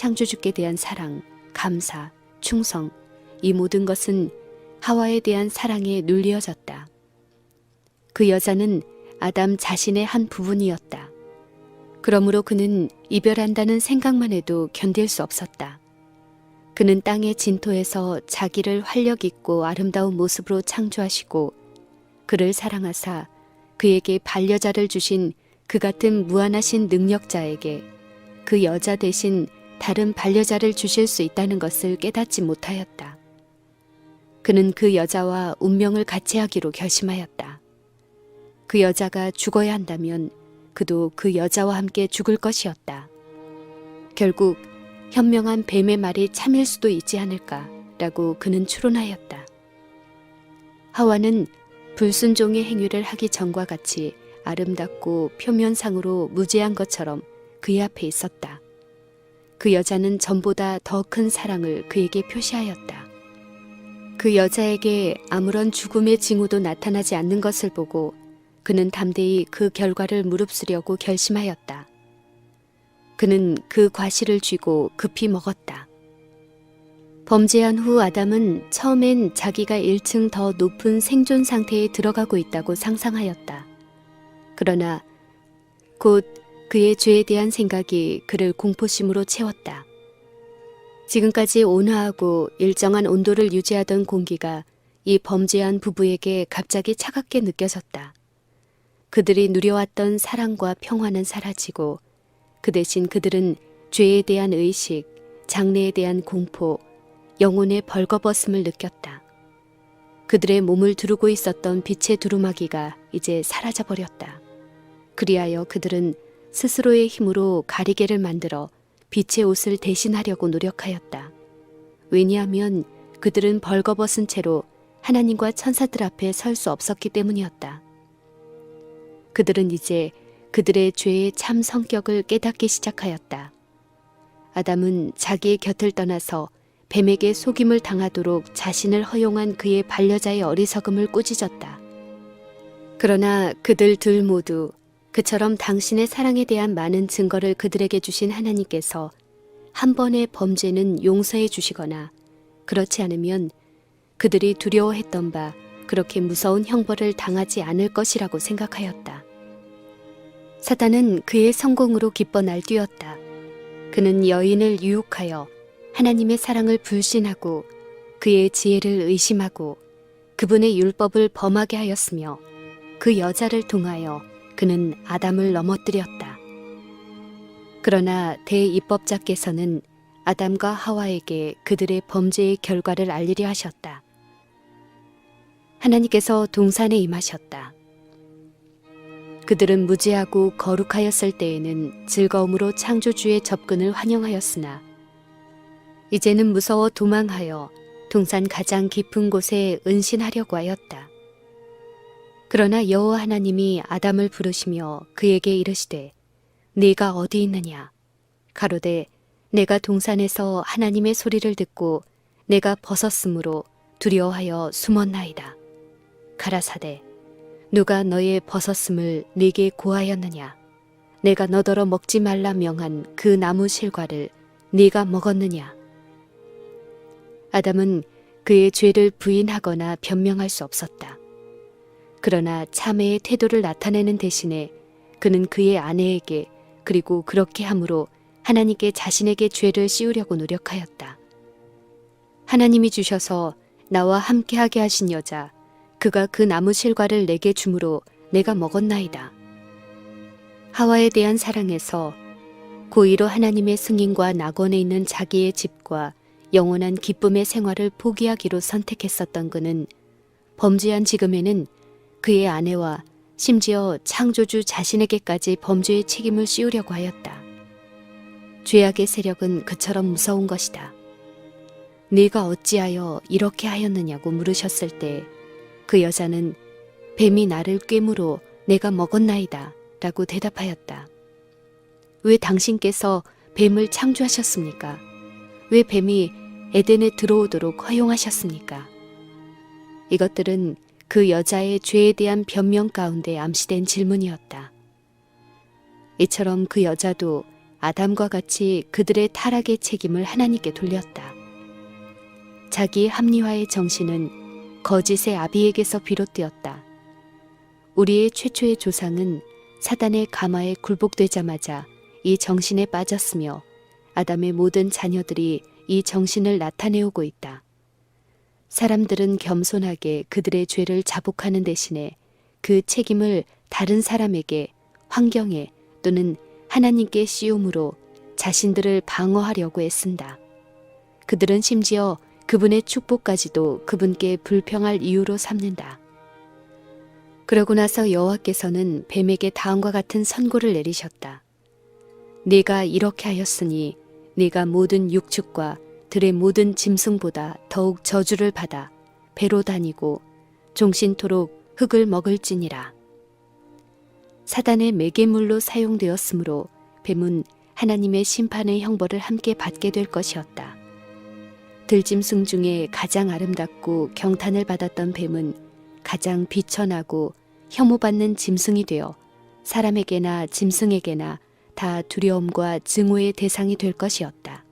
창조주께 대한 사랑, 감사, 충성, 이 모든 것은 하와에 대한 사랑에 눌리어졌다. 그 여자는 아담 자신의 한 부분이었다. 그러므로 그는 이별한다는 생각만 해도 견딜 수 없었다. 그는 땅의 진토에서 자기를 활력 있고 아름다운 모습으로 창조하시고 그를 사랑하사 그에게 반려자를 주신 그 같은 무한하신 능력자에게 그 여자 대신 다른 반려자를 주실 수 있다는 것을 깨닫지 못하였다. 그는 그 여자와 운명을 같이 하기로 결심하였다. 그 여자가 죽어야 한다면 그도 그 여자와 함께 죽을 것이었다. 결국 현명한 뱀의 말이 참일 수도 있지 않을까라고 그는 추론하였다. 하와는 불순종의 행위를 하기 전과 같이 아름답고 표면상으로 무죄한 것처럼 그의 앞에 있었다. 그 여자는 전보다 더 큰 사랑을 그에게 표시하였다. 그 여자에게 아무런 죽음의 징후도 나타나지 않는 것을 보고 그는 담대히 그 결과를 무릅쓰려고 결심하였다. 그는 그 과실을 쥐고 급히 먹었다. 범죄한 후 아담은 처음엔 자기가 1층 더 높은 생존 상태에 들어가고 있다고 상상하였다. 그러나 곧 그의 죄에 대한 생각이 그를 공포심으로 채웠다. 지금까지 온화하고 일정한 온도를 유지하던 공기가 이 범죄한 부부에게 갑자기 차갑게 느껴졌다. 그들이 누려왔던 사랑과 평화는 사라지고 그 대신 그들은 죄에 대한 의식, 장래에 대한 공포, 영혼의 벌거벗음을 느꼈다. 그들의 몸을 두르고 있었던 빛의 두루마기가 이제 사라져버렸다. 그리하여 그들은 스스로의 힘으로 가리개를 만들어 빛의 옷을 대신하려고 노력하였다. 왜냐하면 그들은 벌거벗은 채로 하나님과 천사들 앞에 설 수 없었기 때문이었다. 그들은 이제 그들의 죄의 참 성격을 깨닫기 시작하였다. 아담은 자기의 곁을 떠나서 뱀에게 속임을 당하도록 자신을 허용한 그의 반려자의 어리석음을 꾸짖었다. 그러나 그들 둘 모두 그처럼 당신의 사랑에 대한 많은 증거를 그들에게 주신 하나님께서 한 번의 범죄는 용서해 주시거나 그렇지 않으면 그들이 두려워했던 바 그렇게 무서운 형벌을 당하지 않을 것이라고 생각하였다. 사단은 그의 성공으로 기뻐 날뛰었다. 그는 여인을 유혹하여 하나님의 사랑을 불신하고 그의 지혜를 의심하고 그분의 율법을 범하게 하였으며 그 여자를 통하여 그는 아담을 넘어뜨렸다. 그러나 대입법자께서는 아담과 하와에게 그들의 범죄의 결과를 알리려 하셨다. 하나님께서 동산에 임하셨다. 그들은 무죄하고 거룩하였을 때에는 즐거움으로 창조주의 접근을 환영하였으나 이제는 무서워 도망하여 동산 가장 깊은 곳에 은신하려고 하였다. 그러나 여호와 하나님이 아담을 부르시며 그에게 이르시되 네가 어디 있느냐? 가로되 내가 동산에서 하나님의 소리를 듣고 내가 벗었으므로 두려워하여 숨었나이다. 가라사대 누가 너의 벗었음을 네게 고하였느냐? 내가 너더러 먹지 말라 명한 그 나무 실과를 네가 먹었느냐? 아담은 그의 죄를 부인하거나 변명할 수 없었다. 그러나 참회의 태도를 나타내는 대신에 그는 그의 아내에게 그리고 그렇게 함으로 하나님께 자신에게 죄를 씌우려고 노력하였다. 하나님이 주셔서 나와 함께하게 하신 여자, 그가 그 나무 실과를 내게 주므로 내가 먹었나이다. 하와에 대한 사랑에서 고의로 하나님의 승인과 낙원에 있는 자기의 집과 영원한 기쁨의 생활을 포기하기로 선택했었던 그는 범죄한 지금에는 그의 아내와 심지어 창조주 자신에게까지 범죄의 책임을 씌우려고 하였다. 죄악의 세력은 그처럼 무서운 것이다. 네가 어찌하여 이렇게 하였느냐고 물으셨을 때 그 여자는 뱀이 나를 꿰물어 내가 먹었나이다 라고 대답하였다. 왜 당신께서 뱀을 창조하셨습니까? 왜 뱀이 에덴에 들어오도록 허용하셨습니까? 이것들은 그 여자의 죄에 대한 변명 가운데 암시된 질문이었다. 이처럼 그 여자도 아담과 같이 그들의 타락의 책임을 하나님께 돌렸다. 자기 합리화의 정신은 거짓의 아비에게서 비롯되었다. 우리의 최초의 조상은 사단의 가마에 굴복되자마자 이 정신에 빠졌으며 아담의 모든 자녀들이 이 정신을 나타내오고 있다. 사람들은 겸손하게 그들의 죄를 자복하는 대신에 그 책임을 다른 사람에게, 환경에 또는 하나님께 씌움으로 자신들을 방어하려고 애쓴다. 그들은 심지어 그분의 축복까지도 그분께 불평할 이유로 삼는다. 그러고 나서 여호와께서는 뱀에게 다음과 같은 선고를 내리셨다. 네가 이렇게 하였으니 네가 모든 육축과 들의 모든 짐승보다 더욱 저주를 받아 배로 다니고 종신토록 흙을 먹을지니라. 사단의 매개물로 사용되었으므로 뱀은 하나님의 심판의 형벌을 함께 받게 될 것이었다. 들짐승 중에 가장 아름답고 경탄을 받았던 뱀은 가장 비천하고 혐오받는 짐승이 되어 사람에게나 짐승에게나 다 두려움과 증오의 대상이 될 것이었다.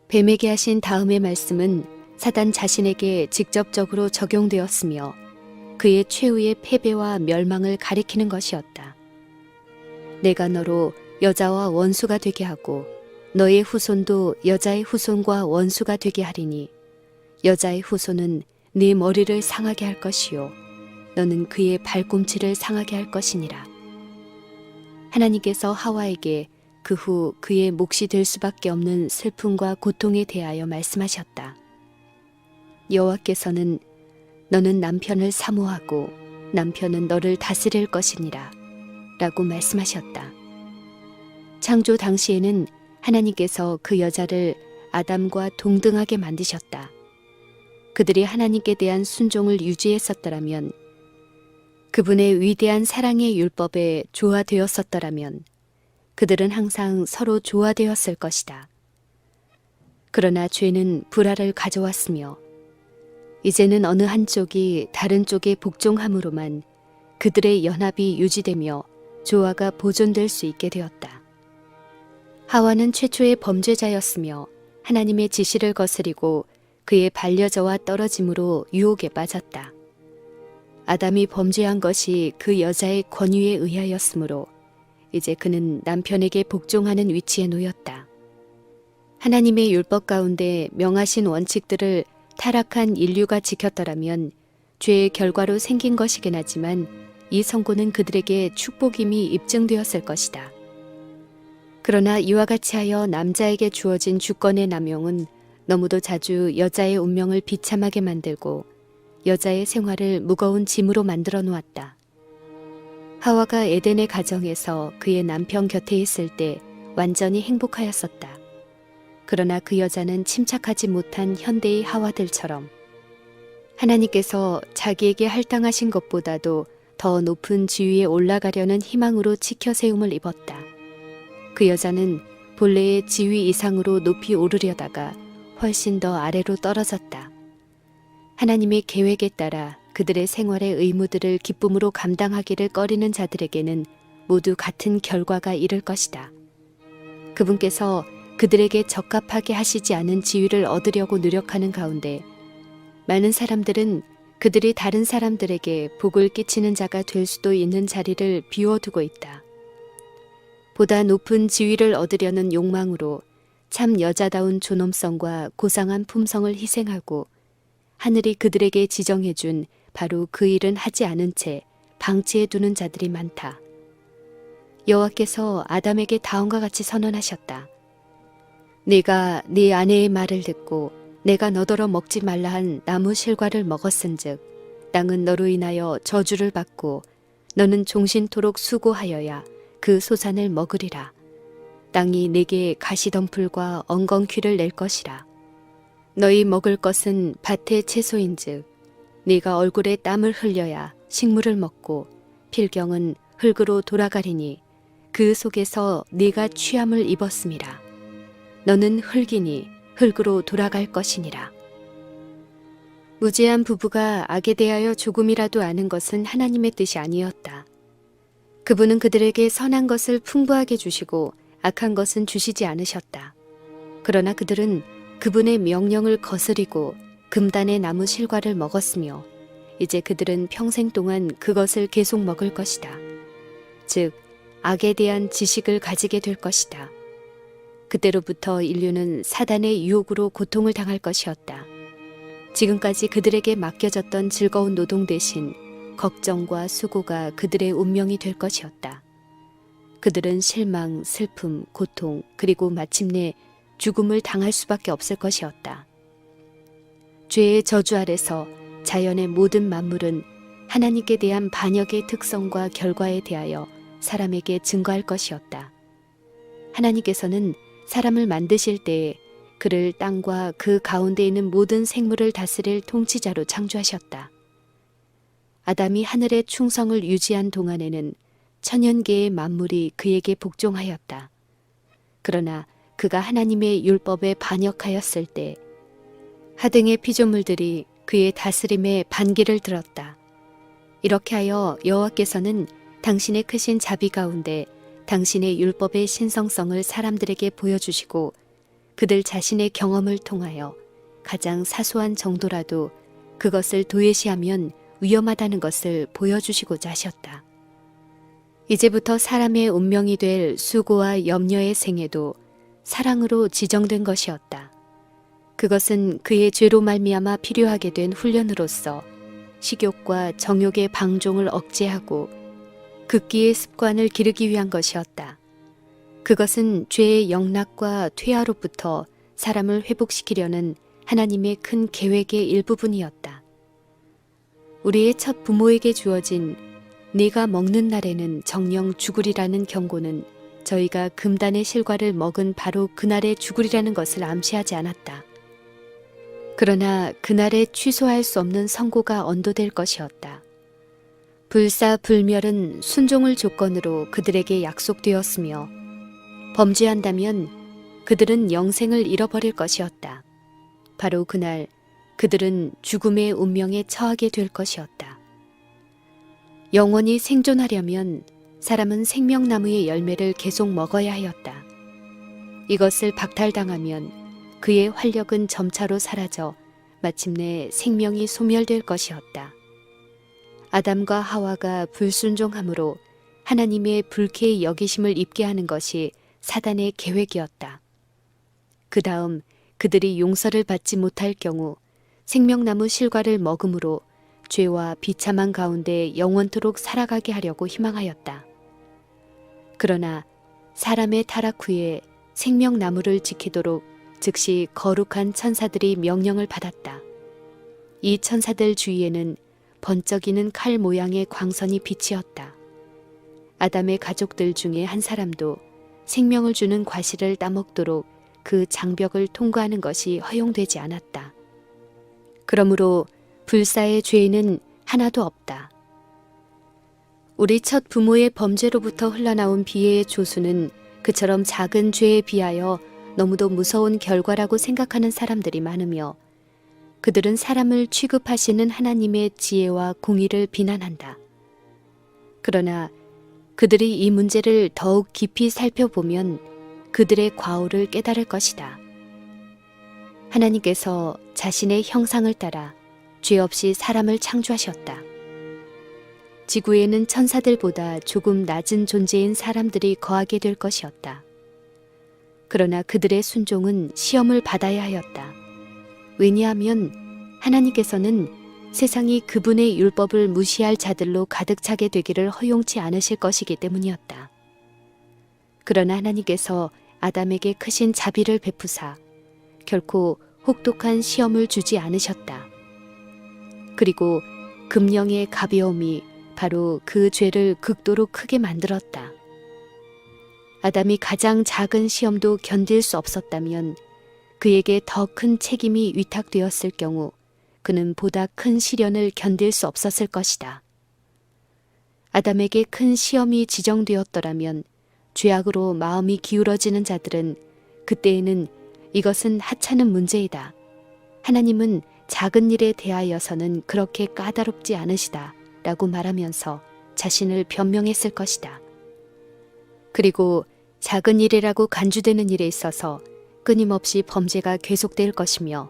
뱀에게 하신 다음의 말씀은 사단 자신에게 직접적으로 적용되었으며 그의 최후의 패배와 멸망을 가리키는 것이었다. 내가 너로 여자와 원수가 되게 하고 너의 후손도 여자의 후손과 원수가 되게 하리니 여자의 후손은 네 머리를 상하게 할 것이요 너는 그의 발꿈치를 상하게 할 것이니라. 하나님께서 하와에게 그 후 그의 몫이 될 수밖에 없는 슬픔과 고통에 대하여 말씀하셨다. 여호와께서는 너는 남편을 사모하고 남편은 너를 다스릴 것이니라 라고 말씀하셨다. 창조 당시에는 하나님께서 그 여자를 아담과 동등하게 만드셨다. 그들이 하나님께 대한 순종을 유지했었더라면, 그분의 위대한 사랑의 율법에 조화되었었더라면 그들은 항상 서로 조화되었을 것이다. 그러나 죄는 불화를 가져왔으며 이제는 어느 한쪽이 다른 쪽에 복종함으로만 그들의 연합이 유지되며 조화가 보존될 수 있게 되었다. 하와는 최초의 범죄자였으며 하나님의 지시를 거스리고 그의 반려자와 떨어짐으로 유혹에 빠졌다. 아담이 범죄한 것이 그 여자의 권유에 의하였으므로 이제 그는 남편에게 복종하는 위치에 놓였다. 하나님의 율법 가운데 명하신 원칙들을 타락한 인류가 지켰더라면 죄의 결과로 생긴 것이긴 하지만 이 선고는 그들에게 축복임이 입증되었을 것이다. 그러나 이와 같이 하여 남자에게 주어진 주권의 남용은 너무도 자주 여자의 운명을 비참하게 만들고 여자의 생활을 무거운 짐으로 만들어 놓았다. 하와가 에덴의 가정에서 그의 남편 곁에 있을 때 완전히 행복하였었다. 그러나 그 여자는 침착하지 못한 현대의 하와들처럼 하나님께서 자기에게 할당하신 것보다도 더 높은 지위에 올라가려는 희망으로 치켜 세움을 입었다. 그 여자는 본래의 지위 이상으로 높이 오르려다가 훨씬 더 아래로 떨어졌다. 하나님의 계획에 따라 그들의 생활의 의무들을 기쁨으로 감당하기를 꺼리는 자들에게는 모두 같은 결과가 이를 것이다. 그분께서 그들에게 적합하게 하시지 않은 지위를 얻으려고 노력하는 가운데 많은 사람들은 그들이 다른 사람들에게 복을 끼치는 자가 될 수도 있는 자리를 비워두고 있다. 보다 높은 지위를 얻으려는 욕망으로 참 여자다운 존엄성과 고상한 품성을 희생하고 하늘이 그들에게 지정해준 바로 그 일은 하지 않은 채 방치해두는 자들이 많다. 여호와께서 아담에게 다음과 같이 선언하셨다. 네가 네 아내의 말을 듣고 내가 너더러 먹지 말라 한 나무 실과를 먹었은즉 땅은 너로 인하여 저주를 받고 너는 종신토록 수고하여야 그 소산을 먹으리라. 땅이 내게 가시덤불과 엉겅퀴를 낼 것이라. 너희 먹을 것은 밭의 채소인즉 네가 얼굴에 땀을 흘려야 식물을 먹고 필경은 흙으로 돌아가리니 그 속에서 네가 취함을 입었음이라. 너는 흙이니 흙으로 돌아갈 것이니라. 무죄한 부부가 악에 대하여 조금이라도 아는 것은 하나님의 뜻이 아니었다. 그분은 그들에게 선한 것을 풍부하게 주시고 악한 것은 주시지 않으셨다. 그러나 그들은 그분의 명령을 거스리고 금단의 나무 실과를 먹었으며 이제 그들은 평생 동안 그것을 계속 먹을 것이다. 즉, 악에 대한 지식을 가지게 될 것이다. 그때로부터 인류는 사단의 유혹으로 고통을 당할 것이었다. 지금까지 그들에게 맡겨졌던 즐거운 노동 대신 걱정과 수고가 그들의 운명이 될 것이었다. 그들은 실망, 슬픔, 고통, 그리고 마침내 죽음을 당할 수밖에 없을 것이었다. 죄의 저주 아래서 자연의 모든 만물은 하나님께 대한 반역의 특성과 결과에 대하여 사람에게 증거할 것이었다. 하나님께서는 사람을 만드실 때에 그를 땅과 그 가운데 있는 모든 생물을 다스릴 통치자로 창조하셨다. 아담이 하늘의 충성을 유지한 동안에는 천연계의 만물이 그에게 복종하였다. 그러나 그가 하나님의 율법에 반역하였을 때 하등의 피조물들이 그의 다스림에 반기를 들었다. 이렇게 하여 여호와께서는 당신의 크신 자비 가운데 당신의 율법의 신성성을 사람들에게 보여주시고 그들 자신의 경험을 통하여 가장 사소한 정도라도 그것을 도외시하면 위험하다는 것을 보여주시고자 하셨다. 이제부터 사람의 운명이 될 수고와 염려의 생애도 사랑으로 지정된 것이었다. 그것은 그의 죄로 말미암아 필요하게 된 훈련으로서 식욕과 정욕의 방종을 억제하고 극기의 습관을 기르기 위한 것이었다. 그것은 죄의 영락과 퇴화로부터 사람을 회복시키려는 하나님의 큰 계획의 일부분이었다. 우리의 첫 부모에게 주어진 네가 먹는 날에는 정녕 죽으리라는 경고는 저희가 금단의 실과를 먹은 바로 그날에 죽으리라는 것을 암시하지 않았다. 그러나 그날에 취소할 수 없는 선고가 언도될 것이었다. 불사불멸은 순종을 조건으로 그들에게 약속되었으며 범죄한다면 그들은 영생을 잃어버릴 것이었다. 바로 그날 그들은 죽음의 운명에 처하게 될 것이었다. 영원히 생존하려면 사람은 생명나무의 열매를 계속 먹어야 하였다. 이것을 박탈당하면 그의 활력은 점차로 사라져 마침내 생명이 소멸될 것이었다. 아담과 하와가 불순종함으로 하나님의 불쾌히 여기심을 입게 하는 것이 사단의 계획이었다. 그 다음 그들이 용서를 받지 못할 경우 생명나무 실과를 먹음으로 죄와 비참한 가운데 영원토록 살아가게 하려고 희망하였다. 그러나 사람의 타락 후에 생명나무를 지키도록 즉시 거룩한 천사들이 명령을 받았다. 이 천사들 주위에는 번쩍이는 칼 모양의 광선이 비치었다. 아담의 가족들 중에 한 사람도 생명을 주는 과실을 따먹도록 그 장벽을 통과하는 것이 허용되지 않았다. 그러므로 불사의 죄는 하나도 없다. 우리 첫 부모의 범죄로부터 흘러나온 비애의 조수는 그처럼 작은 죄에 비하여 너무도 무서운 결과라고 생각하는 사람들이 많으며 그들은 사람을 취급하시는 하나님의 지혜와 공의를 비난한다. 그러나 그들이 이 문제를 더욱 깊이 살펴보면 그들의 과오를 깨달을 것이다. 하나님께서 자신의 형상을 따라 죄 없이 사람을 창조하셨다. 지구에는 천사들보다 조금 낮은 존재인 사람들이 거하게 될 것이었다. 그러나 그들의 순종은 시험을 받아야 하였다. 왜냐하면 하나님께서는 세상이 그분의 율법을 무시할 자들로 가득 차게 되기를 허용치 않으실 것이기 때문이었다. 그러나 하나님께서 아담에게 크신 자비를 베푸사 결코 혹독한 시험을 주지 않으셨다. 그리고 금령의 가벼움이 바로 그 죄를 극도로 크게 만들었다. 아담이 가장 작은 시험도 견딜 수 없었다면 그에게 더 큰 책임이 위탁되었을 경우 그는 보다 큰 시련을 견딜 수 없었을 것이다. 아담에게 큰 시험이 지정되었더라면 죄악으로 마음이 기울어지는 자들은 그때에는 이것은 하찮은 문제이다. 하나님은 작은 일에 대하여서는 그렇게 까다롭지 않으시다 라고 말하면서 자신을 변명했을 것이다. 그리고 작은 일이라고 간주되는 일에 있어서 끊임없이 범죄가 계속될 것이며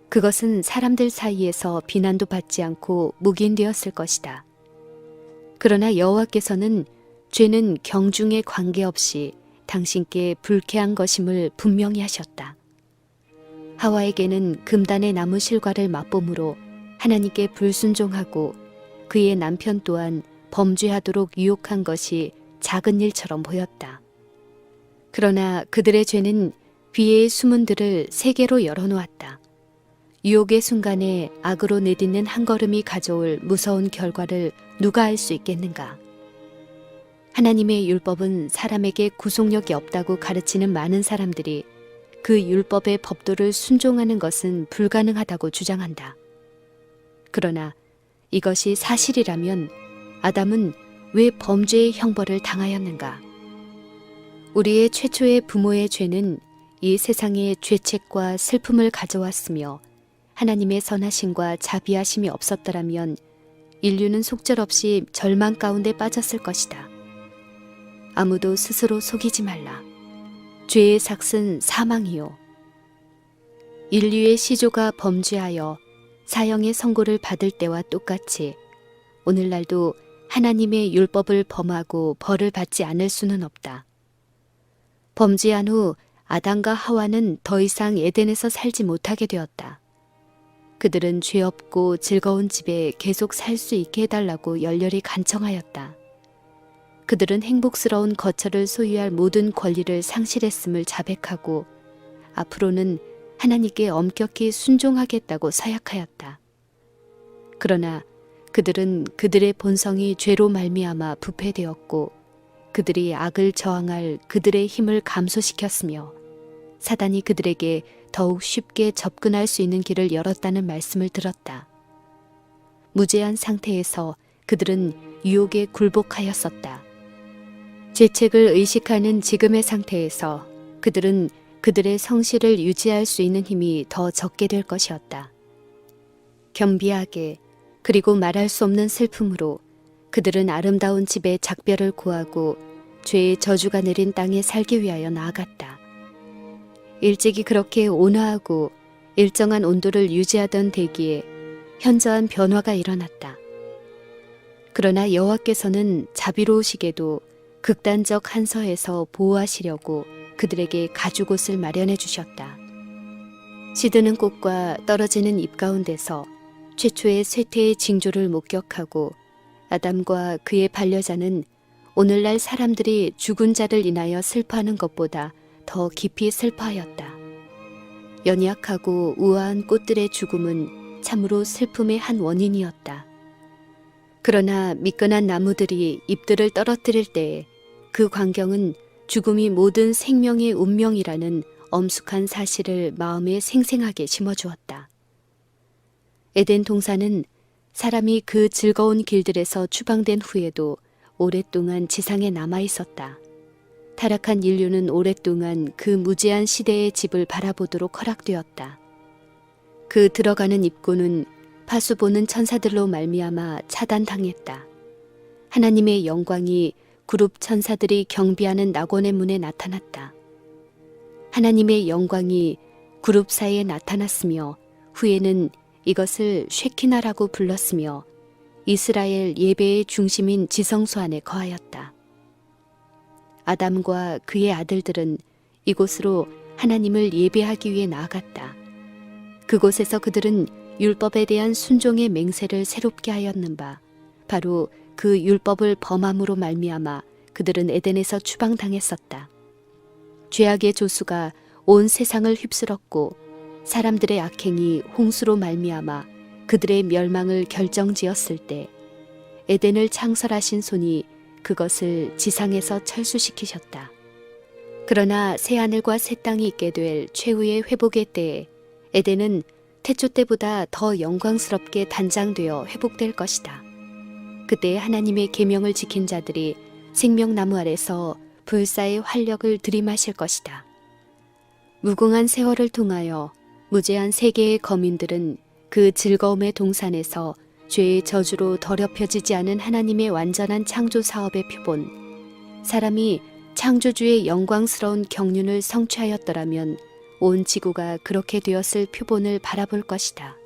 그것은 사람들 사이에서 비난도 받지 않고 묵인되었을 것이다. 그러나 여호와께서는 죄는 경중에 관계없이 당신께 불쾌한 것임을 분명히 하셨다. 하와에게는 금단의 나무 실과를 맛봄으로 하나님께 불순종하고 그의 남편 또한 범죄하도록 유혹한 것이 작은 일처럼 보였다. 그러나 그들의 죄는 비애의 수문들을 세계로 열어놓았다. 유혹의 순간에 악으로 내딛는 한 걸음이 가져올 무서운 결과를 누가 알 수 있겠는가? 하나님의 율법은 사람에게 구속력이 없다고 가르치는 많은 사람들이 그 율법의 법도를 순종하는 것은 불가능하다고 주장한다. 그러나 이것이 사실이라면 아담은 왜 범죄의 형벌을 당하였는가? 우리의 최초의 부모의 죄는 이 세상에 죄책과 슬픔을 가져왔으며 하나님의 선하심과 자비하심이 없었더라면 인류는 속절없이 절망 가운데 빠졌을 것이다. 아무도 스스로 속이지 말라. 죄의 삭은 사망이요. 인류의 시조가 범죄하여 사형의 선고를 받을 때와 똑같이 오늘날도 하나님의 율법을 범하고 벌을 받지 않을 수는 없다. 범죄한 후 아담과 하와는 더 이상 에덴에서 살지 못하게 되었다. 그들은 죄 없고 즐거운 집에 계속 살 수 있게 해달라고 열렬히 간청하였다. 그들은 행복스러운 거처를 소유할 모든 권리를 상실했음을 자백하고 앞으로는 하나님께 엄격히 순종하겠다고 서약하였다. 그러나 그들은 그들의 본성이 죄로 말미암아 부패되었고 그들이 악을 저항할 그들의 힘을 감소시켰으며 사단이 그들에게 더욱 쉽게 접근할 수 있는 길을 열었다는 말씀을 들었다. 무죄한 상태에서 그들은 유혹에 굴복하였었다. 죄책을 의식하는 지금의 상태에서 그들은 그들의 성실을 유지할 수 있는 힘이 더 적게 될 것이었다. 겸비하게 그리고 말할 수 없는 슬픔으로 그들은 아름다운 집에 작별을 고하고 죄의 저주가 내린 땅에 살기 위하여 나아갔다. 일찍이 그렇게 온화하고 일정한 온도를 유지하던 대기에 현저한 변화가 일어났다. 그러나 여호와께서는 자비로우시게도 극단적 한서에서 보호하시려고 그들에게 가죽옷을 마련해 주셨다. 시드는 꽃과 떨어지는 잎 가운데서 최초의 쇠퇴의 징조를 목격하고 아담과 그의 반려자는 오늘날 사람들이 죽은 자를 인하여 슬퍼하는 것보다 더 깊이 슬퍼하였다. 연약하고 우아한 꽃들의 죽음은 참으로 슬픔의 한 원인이었다. 그러나 미끈한 나무들이 잎들을 떨어뜨릴 때에 그 광경은 죽음이 모든 생명의 운명이라는 엄숙한 사실을 마음에 생생하게 심어주었다. 에덴 동산은 사람이 그 즐거운 길들에서 추방된 후에도 오랫동안 지상에 남아 있었다. 타락한 인류는 오랫동안 그 무제한 시대의 집을 바라보도록 허락되었다. 그 들어가는 입구는 파수 보는 천사들로 말미암아 차단당했다. 하나님의 영광이 그룹 천사들이 경비하는 낙원의 문에 나타났다. 하나님의 영광이 그룹 사이에 나타났으며 후에는 이것을 쉐키나라고 불렀으며 이스라엘 예배의 중심인 지성소 안에 거하였다. 아담과 그의 아들들은 이곳으로 하나님을 예배하기 위해 나아갔다. 그곳에서 그들은 율법에 대한 순종의 맹세를 새롭게 하였는 바 바로 그 율법을 범함으로 말미암아 그들은 에덴에서 추방당했었다. 죄악의 조수가 온 세상을 휩쓸었고 사람들의 악행이 홍수로 말미암아 그들의 멸망을 결정지었을 때 에덴을 창설하신 손이 그것을 지상에서 철수시키셨다. 그러나 새하늘과 새 땅이 있게 될 최후의 회복의 때에 에덴은 태초 때보다 더 영광스럽게 단장되어 회복될 것이다. 그때 하나님의 계명을 지킨 자들이 생명나무 아래서 불사의 활력을 들이마실 것이다. 무궁한 세월을 통하여 무제한 세계의 거민들은 그 즐거움의 동산에서 죄의 저주로 더럽혀지지 않은 하나님의 완전한 창조 사업의 표본, 사람이 창조주의 영광스러운 경륜을 성취하였더라면 온 지구가 그렇게 되었을 표본을 바라볼 것이다.